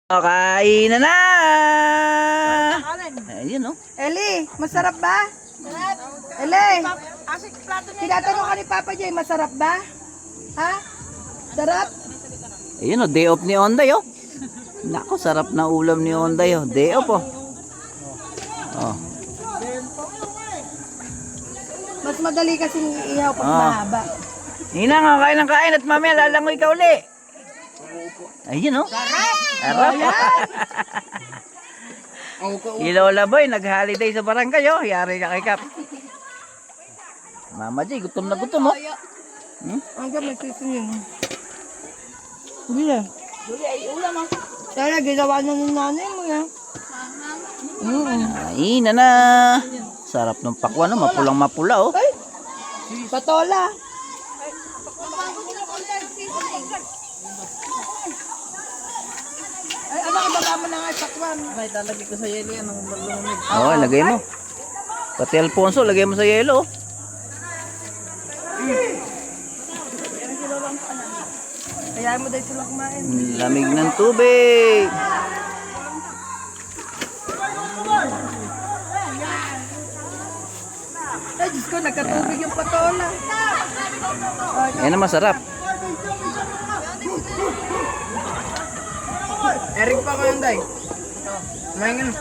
Kain na! Ayun, no? Eli, masarap ba? Eli, tinatanong ka ni Papa Jay, masarap ba? Ha? Sarap? Ayun, no? Day off ni Onday, oh. Nako, sarap na ulam ni Onday, oh. Day off, oh. Oh. Mas madali kasing ihaw pag Ah. mahaba. Ninang, oh, kain ng kain at mamaya lalangoy ka uli. Ayun, no? Sarap! Sarap! Si Lola Boy, nag-holiday sa barangay, oh. Yari ka kay Kap. Mama Jay, gutom na gutom, oh. Hanggang may sisingin. Hindi na. Kaya ginawa na ng nanay mo yan. Kain na. Sarap ng pakwan, oh. Mapulang mapula, oh. Ay, patola. Ay, ano, ibaba mo na nga sakwan. May talagay ko sa yelo yan ng malumig. Oo, lagay mo. Pati Alfonso, lagay mo sa yelo, oh. Kaya mo dahil sila kumain. Lamig ng tubig. Ay, Diyos ko, nagkatubig yung patola. Yan ang masarap. Eric pa ko yung day. Kumain ka na.